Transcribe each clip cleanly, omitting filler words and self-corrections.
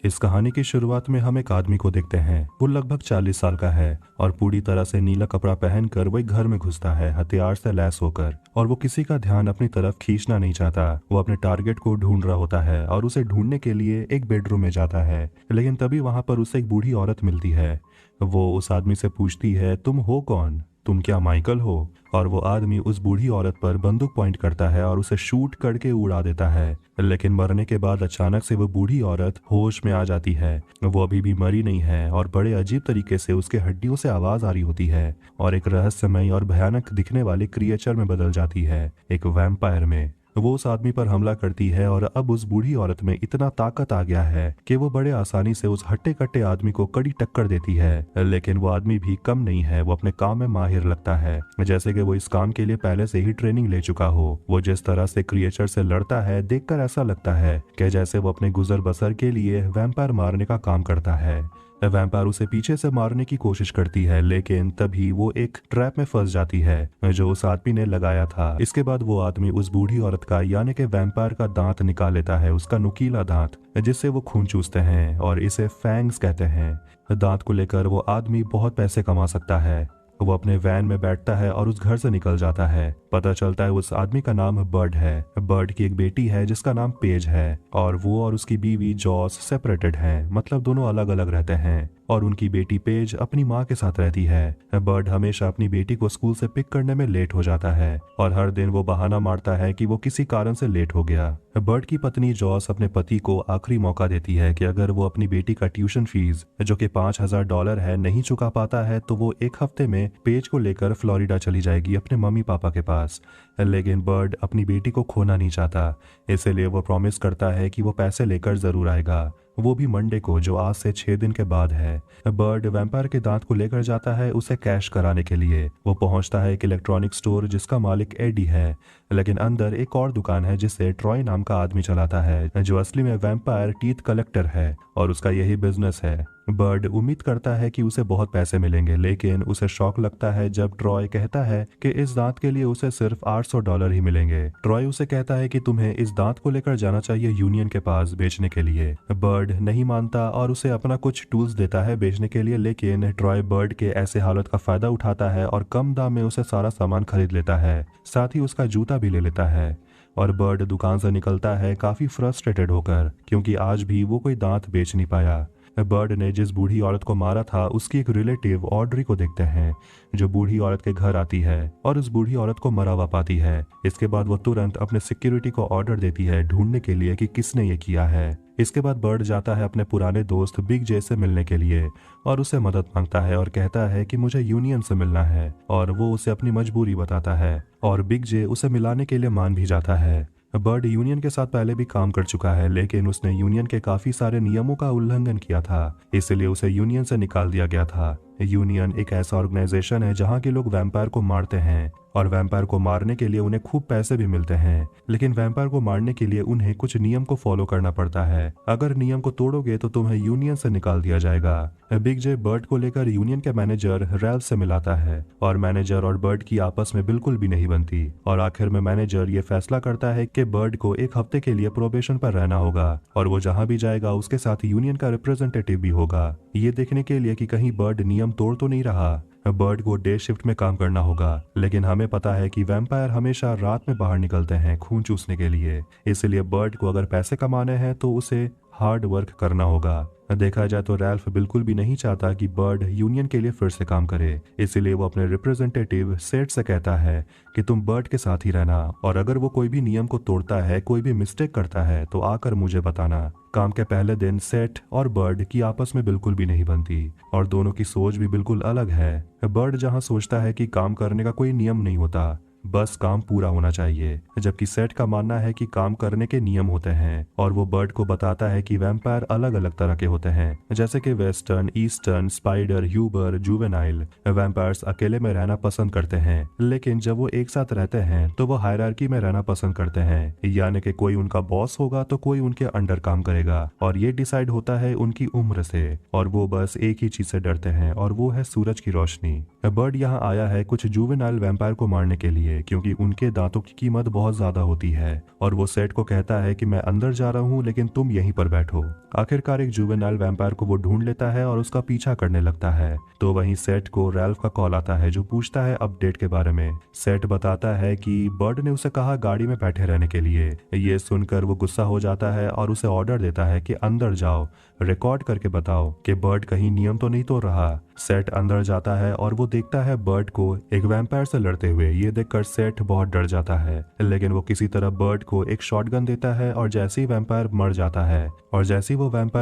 इस कहानी की शुरुआत में हम एक आदमी को देखते हैं। वो लगभग 40 साल का है और पूरी तरह से नीला कपड़ा पहनकर वो एक घर में घुसता है, हथियार से लैस होकर। और वो किसी का ध्यान अपनी तरफ खींचना नहीं चाहता। वो अपने टारगेट को ढूंढ रहा होता है और उसे ढूंढने के लिए एक बेडरूम में जाता है। लेकिन तभी वहां पर उसे एक बूढ़ी औरत मिलती है। वो उस आदमी से पूछती है, तुम हो कौन? तुम क्या माइकल हो? और वो आदमी उस बूढ़ी औरत पर बंदूक पॉइंट करता है और उसे शूट करके उड़ा देता है। लेकिन मरने के बाद अचानक से वो बूढ़ी औरत होश में आ जाती है। वो अभी भी मरी नहीं है और बड़े अजीब तरीके से उसके हड्डियों से आवाज आ रही होती है और एक रहस्यमय और भयानक दिखने वाले क्रिएचर में बदल जाती है, एक वैम्पायर में। वो उस आदमी पर हमला करती है और अब उस बूढ़ी औरत में इतना ताकत आ गया है कि वो बड़े आसानी से उस हट्टे कट्टे आदमी को कड़ी टक्कर देती है। लेकिन वो आदमी भी कम नहीं है, वो अपने काम में माहिर लगता है, जैसे कि वो इस काम के लिए पहले से ही ट्रेनिंग ले चुका हो। वो जिस तरह से क्रिएचर से लड़ता है, देखकर ऐसा लगता है कि जैसे वो अपने गुजर बसर के लिए वैम्पायर मारने का काम करता है। वैम्पायर उसे पीछे से मारने की कोशिश करती है, लेकिन तभी वो एक ट्रैप में फंस जाती है जो उस आदमी ने लगाया था। इसके बाद वो आदमी उस बूढ़ी औरत का यानी कि वैम्पायर का दांत निकाल लेता है, उसका नुकीला दांत, जिससे वो खून चूसते हैं और इसे फैंग्स कहते हैं। दांत को लेकर वो आदमी बहुत पैसे कमा सकता है। वो अपने वैन में बैठता है और उस घर से निकल जाता है। पता चलता है उस आदमी का नाम बर्ड है। बर्ड की एक बेटी है जिसका नाम पेज है और वो और उसकी बीवी जॉस सेपरेटेड हैं, मतलब दोनों अलग अलग रहते हैं और उनकी बेटी पेज अपनी माँ के साथ रहती है। बर्ड हमेशा अपनी बेटी को स्कूल से पिक करने में लेट हो जाता है और हर दिन वो बहाना मारता है कि वो किसी कारण से लेट हो गया। बर्ड की पत्नी जॉस अपने पति को आखिरी मौका देती है कि अगर वो अपनी बेटी का ट्यूशन फीस जो कि $5000 है नहीं चुका पाता है तो वो एक हफ्ते में पेज को लेकर फ्लोरिडा चली जाएगी अपने मम्मी पापा के पास। लेकिन बर्ड अपनी बेटी को खोना नहीं चाहता, इसलिए वो प्रॉमिस करता है कि वो पैसे लेकर जरूर आएगा, वो भी मंडे को, जो आज से 6 दिन के बाद है। बर्ड वैम्पायर के दांत को लेकर जाता है उसे कैश कराने के लिए। वो पहुंचता है एक इलेक्ट्रॉनिक स्टोर जिसका मालिक एडी है, लेकिन अंदर एक और दुकान है जिसे ट्रॉय नाम का आदमी चलाता है, जो असली में वैम्पायर टीथ कलेक्टर है और उसका यही बिजनेस है। बर्ड उम्मीद करता है कि उसे बहुत पैसे मिलेंगे, लेकिन उसे शौक लगता है जब ट्रॉय कहता है कि इस दांत के लिए उसे सिर्फ $800 ही मिलेंगे। ट्रॉय उसे कहता है कि तुम्हें इस दांत को लेकर जाना चाहिए यूनियन के पास बेचने के लिए। बर्ड नहीं मानता और उसे अपना कुछ टूल्स देता है बेचने के लिए, लेकिन ट्रॉय बर्ड के ऐसे हालत का फायदा उठाता है और कम दाम में उसे सारा सामान खरीद लेता है, साथ ही उसका जूता भी ले लेता है। और बर्ड दुकान से निकलता है काफी फ्रस्ट्रेटेड होकर, क्योंकि आज भी वो कोई दांत बेच नहीं पाया। बर्ड ने जिस बूढ़ी औरत को मारा था उसकी एक रिलेटिव ऑड्री को देखते हैं, जो बूढ़ी औरत के घर आती है और उस बूढ़ी औरत को मरा हुआ पाती है। इसके बाद वो तुरंत अपने सिक्योरिटी को ऑर्डर देती है ढूंढने के लिए कि किसने ये किया है। इसके बाद बर्ड जाता है अपने पुराने दोस्त बिग जे से मिलने के लिए और उससे मदद मांगता है और कहता है कि मुझे यूनियन से मिलना है, और वो उसे अपनी मजबूरी बताता है और बिग जे उसे मिलाने के लिए मान भी जाता है। बर्ड यूनियन के साथ पहले भी काम कर चुका है, लेकिन उसने यूनियन के काफी सारे नियमों का उल्लंघन किया था, इसलिए उसे यूनियन से निकाल दिया गया था। यूनियन एक ऐसा ऑर्गेनाइजेशन है जहां के लोग वैम्पायर को मारते हैं और वैम्पायर को मारने के लिए उन्हें खूब पैसे भी मिलते हैं, लेकिन वैम्पायर को मारने के लिए उन्हें कुछ नियम को फॉलो करना पड़ता है। अगर नियम को तोड़ोगे तो तुम्हें यूनियन से निकाल दिया जाएगा। बिग जे बर्ड को लेकर यूनियन के मैनेजर रैल्फ से मिलाता है और मैनेजर और बर्ड की आपस में बिल्कुल भी नहीं बनती और आखिर में मैनेजर ये फैसला करता है कि बर्ड को एक हफ्ते के लिए प्रोबेशन पर रहना होगा और वो जहां भी जाएगा उसके साथ यूनियन का रिप्रेजेंटेटिव भी होगा, ये देखने के लिए कि कहीं बर्ड नियम तोड़ तो नहीं रहा। बर्ड को डे शिफ्ट में काम करना होगा, लेकिन हमें पता है कि वैम्पायर हमेशा रात में बाहर निकलते हैं खून चूसने के लिए, इसलिए बर्ड को अगर पैसे कमाने हैं तो उसे हार्ड वर्क करना होगा। देखा जाए तो रैल्फ बिल्कुल भी नहीं चाहता कि बर्ड यूनियन के लिए फिर से काम करे, इसलिए वो अपने रिप्रेजेंटेटिव सेठ से कहता है कि तुम बर्ड के साथ ही रहना और अगर वो कोई भी नियम को तोड़ता है, कोई भी मिस्टेक करता है तो आकर मुझे बताना। काम के पहले दिन सेठ और बर्ड की आपस में बिल्कुल भी नहीं बनती और दोनों की सोच भी बिल्कुल अलग है। बर्ड जहां सोचता है कि काम करने का कोई नियम नहीं होता, बस काम पूरा होना चाहिए, जबकि सेठ का मानना है कि काम करने के नियम होते हैं और वो बर्ड को बताता है कि वैम्पायर अलग अलग तरह के होते हैं, जैसे कि western, eastern, spider, Huber, juvenile. Vampires अकेले में रहना पसंद करते हैं, लेकिन जब वो एक साथ रहते हैं तो वो हायरार्की में रहना पसंद करते हैं, यानी कि कोई उनका बॉस होगा तो कोई उनके अंडर काम करेगा और ये डिसाइड होता है उनकी उम्र से, और वो बस एक ही चीज से डरते हैं और वो है सूरज की रोशनी। बर्ड यहाँ आया है कुछ जुवेनाइल वैम्पायर को मारने के लिए चाहिए क्योंकि उनके दांतों की कीमत बहुत ज्यादा होती है। और वो सेट को कहता है कि मैं अंदर जा रहा हूँ लेकिन तुम यहीं पर बैठो। आखिरकार एक जुवेनाइल वैम्पायर को वो ढूंढ लेता है और उसका पीछा करने लगता है। तो वहीं सेट को रैल्फ का कॉल आता है जो पूछता है अपडेट के बारे में। सेट बताता है कि बर्ड ने उसे कहा गाड़ी में बैठे रहने के लिए। ये सुनकर वो गुस्सा हो जाता है और उसे ऑर्डर देता है कि अंदर जाओ, रिकॉर्ड करके बताओ कि बर्ड कहीं नियम तो नहीं तोड़ रहा। सेट अंदर जाता है और वो देखता है बर्ड को एक वैम्पायर से लड़ते हुए। ये देखकर सेट बहुत डर जाता है, लेकिन वो किसी तरह बर्ड को एक शॉटगन देता है और जैसे ही वैम्पायर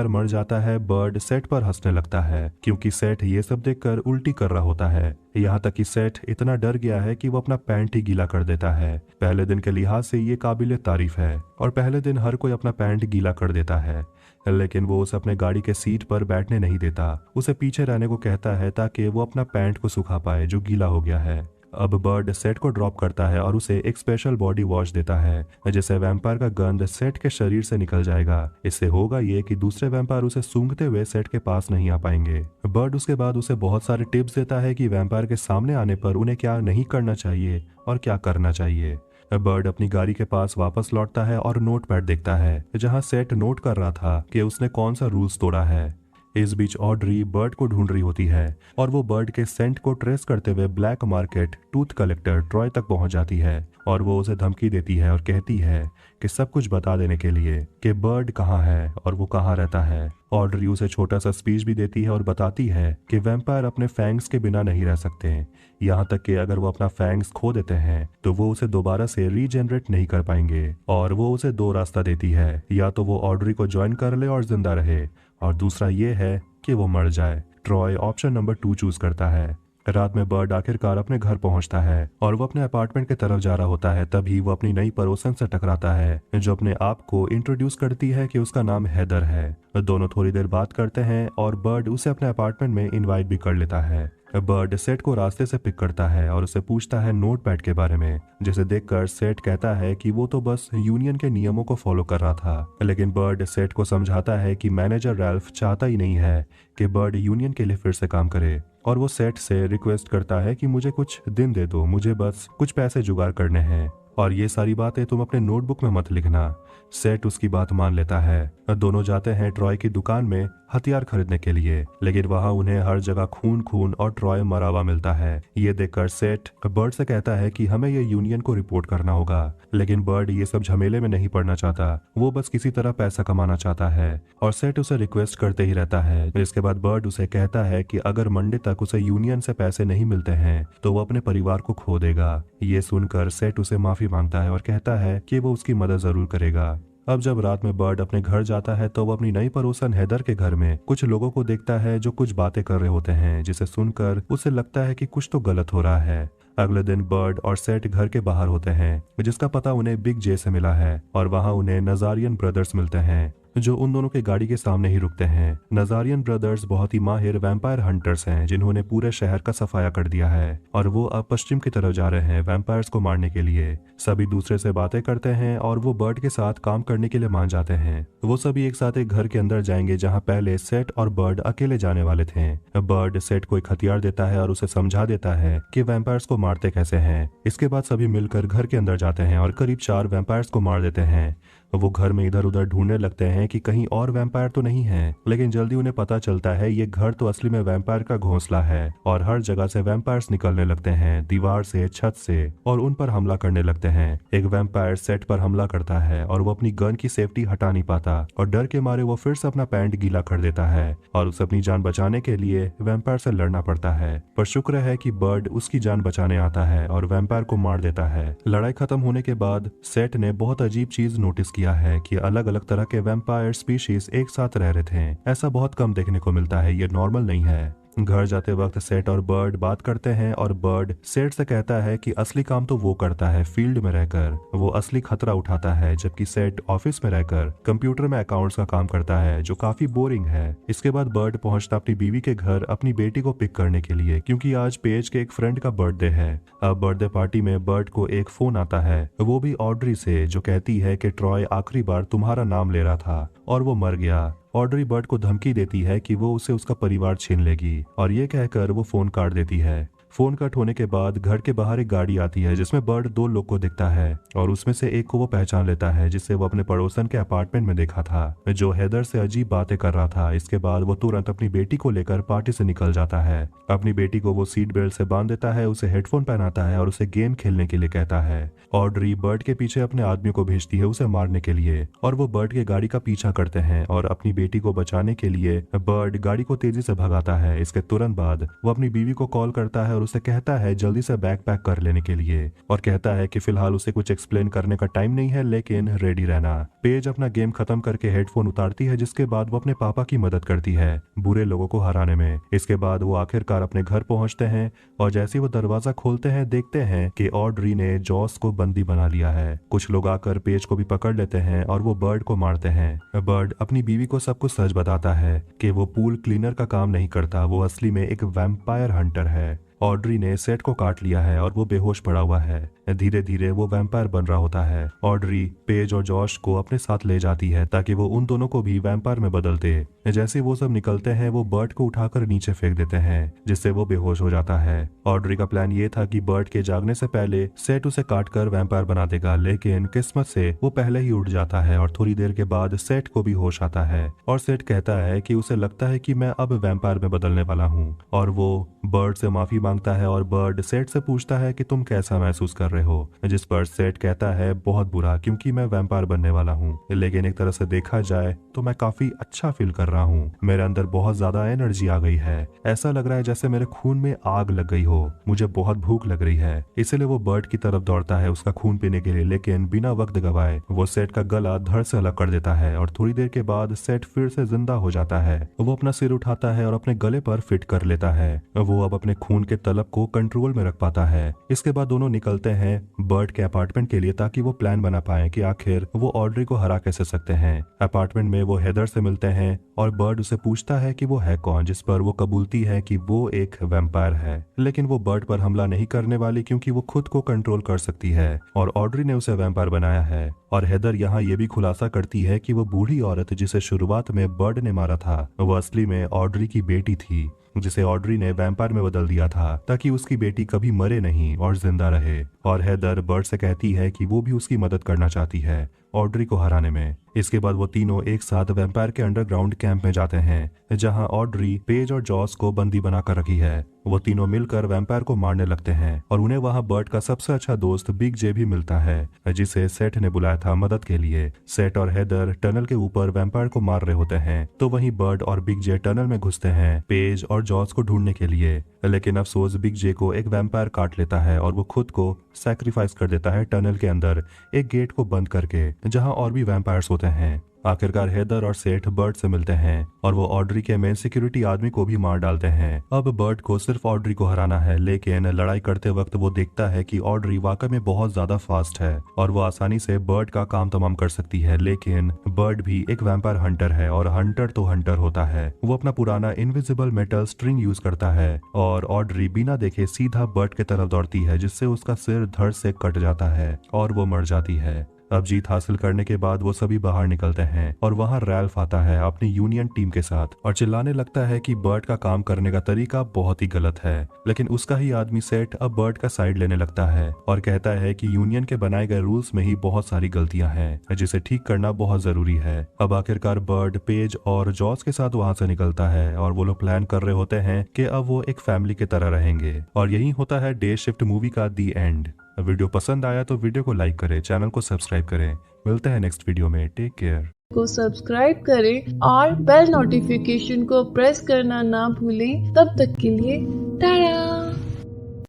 मर जाता है बर्ड सेट पर हंसने लगता है क्योंकि सेट ये सब देखकर उल्टी कर रहा होता है। यहाँ तक कि सेट इतना डर गया है कि वो अपना पैंट ही गीला कर देता है। पहले दिन के लिहाज से ये काबिल तारीफ है और पहले दिन हर कोई अपना पैंट गीला कर देता है, लेकिन वो उसे अपने गाड़ी के सीट पर बैठने नहीं देता। उसे पीछे रहने को कहता है ताकि वो अपना पैंट को सुखा पाए जो गीला हो गया है। अब बर्ड सेट को ड्रॉप करता है और उसे एक स्पेशल बॉडी वॉश देता है जिससे वैम्पायर का गंध सेट के शरीर से निकल जाएगा। इससे होगा ये कि दूसरे वैम्पायर उसे सूंघते हुए सेट के पास नहीं आ पाएंगे। बर्ड उसके बाद उसे बहुत सारे टिप्स देता है कि वैम्पायर के सामने आने पर उन्हें क्या नहीं करना चाहिए और क्या करना चाहिए। बर्ड अपनी गाड़ी के पास वापस लौटता है और नोटपैड देखता है जहां सेट नोट कर रहा था कि उसने कौन सा रूल्स तोड़ा है। इस बीच ऑड्री बर्ड को ढूंढ रही होती है और वो बर्ड के सेंट को ट्रेस करते हुए black market tooth collector Troy तक पहुंच जाती है और वो उसे धमकी देती है और कहती है कि सब कुछ बता देने के लिए कि बर्ड कहाँ है और वो कहाँ रहता है। ऑड्री उसे छोटा सा स्पीच भी देती है और बताती है कि वैम्पायर अपने फैंग्स के बिना नहीं रह सकते, यहाँ तक कि अगर वो अपना फैंग्स खो देते हैं तो वो उसे दोबारा से रीजनरेट नहीं कर पाएंगे। और वो उसे दो रास्ता देती है, या तो वो ऑड्री को ज्वाइन कर ले और जिंदा रहे और दूसरा ये है कि वो मर जाए। ट्रॉय ऑप्शन नंबर 2 चूज करता है। रात में बर्ड आखिरकार अपने घर पहुंचता है और वो अपने अपार्टमेंट की तरफ जा रहा होता है। तभी वो अपनी नई पड़ोसन से टकराता है जो अपने आप को इंट्रोड्यूस करती है कि उसका नाम हैदर है। दोनों थोड़ी देर बात करते हैं और बर्ड उसे अपने अपार्टमेंट में इनवाइट भी कर लेता है। बर्ड सेट को रास्ते से पिक करता है और उसे पूछता है नोटपैड के बारे में, जिसे देखकर सेट कहता है कि वो तो बस यूनियन के नियमों को फॉलो कर रहा था। लेकिन बर्ड सेट को समझाता है कि मैनेजर रैल्फ चाहता ही नहीं है कि बर्ड यूनियन के लिए फिर से काम करे और वो सेट से रिक्वेस्ट करता है कि मुझे कुछ दिन दे दो, मुझे बस कुछ पैसे जुगाड़ करने हैं और ये सारी बातें तुम अपने नोटबुक में मत लिखना। सेट उसकी बात मान लेता है। दोनों जाते हैं ट्रॉय की दुकान में हथियार खरीदने के लिए, लेकिन वहां उन्हें हर जगह खून खून और ट्रॉय मरा हुआ मिलता है। ये देखकर सेट बर्ड से कहता है कि हमें ये यूनियन को रिपोर्ट करना होगा, लेकिन बर्ड ये सब झमेले में नहीं पड़ना चाहता। वो बस किसी तरह पैसा कमाना चाहता है और सेट उसे रिक्वेस्ट करते ही रहता है। इसके बाद बर्ड उसे कहता है कि अगर मंडे तक उसे यूनियन से पैसे नहीं मिलते हैं तो वो अपने परिवार को खो देगा। ये सुनकर सेट उसे माफी मांगता है और कहता है कि वो उसकी मदद जरूर करेगा। अब जब रात में बर्ड अपने घर जाता है तो वो अपनी नई पड़ोसन हैदर के घर में कुछ लोगों को देखता है जो कुछ बातें कर रहे होते हैं, जिसे सुनकर उसे लगता है कि कुछ तो गलत हो रहा है। अगले दिन बर्ड और सेट घर के बाहर होते हैं, जिसका पता उन्हें बिग जे से मिला है और वहां उन्हें नजारियन ब्रदर्स मिलते हैं जो उन दोनों के गाड़ी के सामने ही रुकते हैं। नजारियन ब्रदर्स बहुत ही माहिर वैम्पायर हंटर्स हैं जिन्होंने पूरे शहर का सफाया कर दिया है और वो अब पश्चिम की तरफ जा रहे हैं वैम्पायर्स को मारने के लिए। सभी दूसरे से बातें करते हैं और वो बर्ड के साथ काम करने के लिए मान जाते हैं। वो सभी एक साथ एक घर के अंदर जाएंगे जहाँ पहले सेट और बर्ड अकेले जाने वाले थे। बर्ड सेट को एक हथियार देता है और उसे समझा देता है कि वैम्पायर्स को मारते कैसे हैं। इसके बाद सभी मिलकर घर के अंदर जाते हैं और करीब 4 वैम्पायर्स को मार देते हैं। वो घर में इधर उधर ढूंढने लगते हैं कि कहीं और वैम्पायर तो नहीं है, लेकिन जल्दी उन्हें पता चलता है ये घर तो असली में वैम्पायर का घोंसला है और हर जगह से वैम्पायर्स निकलने लगते हैं, दीवार से, छत से, और उन पर हमला करने लगते हैं। एक वैम्पायर सेट पर हमला करता है और वो अपनी गन की सेफ्टी हटा नहीं पाता और डर के मारे वो फिर से अपना पैंट गीला कर देता है और उसे अपनी जान बचाने के लिए वैम्पायर से लड़ना पड़ता है। पर शुक्र है कि बर्ड उसकी जान बचाने आता है और वैम्पायर को मार देता है। लड़ाई खत्म होने के बाद सेट ने बहुत अजीब चीज नोटिस किया है कि अलग अलग तरह के वैम्पायर स्पीशीज एक साथ रह रहे थे। ऐसा बहुत कम देखने को मिलता है, ये नॉर्मल नहीं है। घर जाते वक्त सेट और बर्ड बात करते हैं और बर्ड सेट से कहता है कि असली काम तो वो करता है फील्ड में रहकर, वो असली खतरा उठाता है, जबकि सेट ऑफिस में रहकर कंप्यूटर में अकाउंट्स का काम करता है जो काफी बोरिंग है। इसके बाद बर्ड पहुंचता अपनी बीवी के घर अपनी बेटी को पिक करने के लिए, क्योंकि आज पेज के एक फ्रेंड का बर्थडे है। अब बर्थडे पार्टी में बर्ड को एक फोन आता है, वो भी ऑड्री से, जो कहती है कि ट्रॉय आखिरी बार तुम्हारा नाम ले रहा था और वो मर गया। ऑड्री बर्ड को धमकी देती है कि वो उसे उसका परिवार छीन लेगी और ये कहकर वो फोन काट देती है। फोन कट होने के बाद घर के बाहर एक गाड़ी आती है जिसमें बर्ड दो लोग को दिखता है और उसमें से एक को वो पहचान लेता है जिससे वो अपने पड़ोसन के अपार्टमेंट में देखा था, जो हेदर से अजीब बातें कर रहा था। इसके बाद वो तुरंत अपनी बेटी को लेकर पार्टी से निकल जाता है। अपनी बेटी को वो सीट बेल्ट से बांध देता है, उसे हेडफोन पहनाता है और उसे गेम खेलने के लिए कहता है। ऑड्री बर्ड के पीछे अपने आदमी को भेजती है उसे मारने के लिए और वो बर्ड के गाड़ी का पीछा करते हैं और अपनी बेटी को बचाने के लिए बर्ड गाड़ी को तेजी से भगाता है। इसके तुरंत बाद वो अपनी बीवी को कॉल करता है और उसे कहता है जल्दी से बैग पैक कर लेने के लिए और कहता है कि फिलहाल उसे कुछ एक्सप्लेन करने का टाइम नहीं है लेकिन रेडी रहना। पेज अपना गेम खत्म करके हेडफोन उतारती है जिसके बाद वो अपने पापा की मदद करती है बुरे लोगों को हराने में। इसके बाद वो आखिरकार अपने घर पहुंचते हैं और जैसे वो दरवाजा खोलते हैं देखते हैं कि ऑड्री ने जॉस को बंदी बना लिया है। कुछ लोग आकर पेज को भी पकड़ लेते हैं और वो बर्ड को मारते हैं। बर्ड अपनी बीवी को सब कुछ सच बताता है कि वो पूल क्लीनर का काम नहीं करता, वो असली में एक वैम्पायर हंटर है। ऑड्री ने सेट को काट लिया है और वो बेहोश पड़ा हुआ है। धीरे धीरे वो वैम्पायर बन रहा होता है। ऑड्री पेज और जॉश को अपने साथ ले जाती है ताकि वो उन दोनों को भी वैम्पायर में बदल दे। जैसे वो सब निकलते हैं वो बर्ड को उठाकर नीचे फेंक देते हैं जिससे वो बेहोश हो जाता है। ऑड्री का प्लान ये था कि बर्ड के जागने से पहले सेट उसे काटकर वैम्पायर बना देगा, लेकिन किस्मत से वो पहले ही उठ जाता है और थोड़ी देर के बाद सेट को भी होश आता है और सेट कहता है कि उसे लगता है कि मैं अब वैम्पायर में बदलने वाला हूँ और वो बर्ड से माफी मांगता है और बर्ड सेट से पूछता है कि तुम कैसा महसूस कर रहे हो, जिस पर सेट कहता है बहुत बुरा, क्योंकि मैं वैम्पायर बनने वाला हूँ, लेकिन एक तरह से देखा जाए तो मैं काफी अच्छा फील कर रहा हूँ। मेरे अंदर बहुत ज्यादा एनर्जी आ गई है, ऐसा लग रहा है जैसे मेरे खून में आग लग गई हो, मुझे बहुत भूख लग रही है। इसलिए वो बर्ड की तरफ दौड़ता है उसका खून पीने के लिए, लेकिन बिना वक्त गवाए वो सेट का गला धड़ से अलग कर देता है और थोड़ी देर के बाद सेट फिर से जिंदा हो जाता है। वो अपना सिर उठाता है और अपने गले पर फिट कर लेता है। वो अब अपने खून के तलब को कंट्रोल में रख पाता है। इसके बाद दोनों निकलते हैं बर्ड के अपार्टमेंट के लिए ताकि वो प्लान बना पाए कि आखिर वो ऑड्री को हरा कैसे सकते हैं। अपार्टमेंट में वो हेदर से मिलते हैं और बर्ड उसे पूछता है कि वो है कौन, जिस पर वो कबूलती है कि वो एक वैम्पायर है, लेकिन वो बर्ड पर हमला नहीं करने वाली क्योंकि वो खुद को कंट्रोल कर सकती है और ऑड्री ने उसे वैम्पायर बनाया है। और हेदर यहाँ ये भी खुलासा करती है कि वो बूढ़ी औरत जिसे शुरुआत में बर्ड ने मारा था वो असली में ऑड्री की बेटी थी, जिसे ऑड्री ने वैम्पायर में बदल दिया था ताकि उसकी बेटी कभी मरे नहीं और जिंदा रहे। और हेदर बर्ड से कहती है कि वो भी उसकी मदद करना चाहती है ऑड्री को हराने में। इसके बाद वो तीनों एक साथ वैम्पायर के अंडरग्राउंड कैंप में जाते हैं जहां ऑड्री पेज और जॉस को बंदी बनाकर रखी है। वो तीनों मिलकर वैम्पायर को मारने लगते हैं और उन्हें वहां बर्ड का सबसे अच्छा दोस्त बिग जे भी मिलता है जिसे सेट ने बुलाया था मदद के लिए। सेट और हेदर टनल के ऊपर वैम्पायर को मार रहे होते हैं तो वहीं बर्ड और बिग जे टनल में घुसते हैं पेज और जॉस को ढूंढने के लिए, लेकिन अफसोस बिग जे को एक वैम्पायर काट लेता है और वो खुद को सैक्रिफाइस कर देता है टनल के अंदर एक गेट को बंद करके जहां और भी वैम्पायर्स होते हैं। आखिरकार हेदर और सेठ बर्ड से मिलते हैं और वो ऑड्री के मेन सिक्योरिटी आदमी को भी मार डालते हैं। अब बर्ड को सिर्फ ऑड्री को हराना है, लेकिन लड़ाई करते वक्त वो देखता है कि ऑड्री वाकई में बहुत ज्यादा फास्ट है और वो आसानी से बर्ड का काम तमाम कर सकती है, लेकिन बर्ड भी एक वैम्पायर हंटर है और हंटर तो हंटर होता है। वो अपना पुराना इनविजिबल मेटल स्ट्रिंग यूज करता है और ऑड्री बिना देखे सीधा बर्ड की तरफ दौड़ती है जिससे उसका सिर धड़ से कट जाता है और वो मर जाती है। अब जीत हासिल करने के बाद वो सभी बाहर निकलते हैं और वहाँ रैल्फ आता है अपनी यूनियन टीम के साथ और चिल्लाने लगता है कि बर्ड का काम करने का तरीका बहुत ही गलत है, लेकिन उसका ही आदमी सेट अब बर्ड का साइड लेने लगता है और कहता है कि यूनियन के बनाए गए रूल्स में ही बहुत सारी गलतियां हैं जिसे ठीक करना बहुत जरूरी है। अब आखिरकार बर्ड पेज और जॉस के साथ वहाँ से निकलता है और वो लोग प्लान कर रहे होते हैं कि अब वो एक फैमिली की तरह रहेंगे और यही होता है डे शिफ्ट मूवी का दी एंड। वीडियो पसंद आया तो वीडियो को लाइक करें, चैनल को सब्सक्राइब करें। मिलते हैं नेक्स्ट वीडियो में, टेक केयर। को सब्सक्राइब करें और बेल नोटिफिकेशन को प्रेस करना ना भूलें। तब तक के लिए टाटा।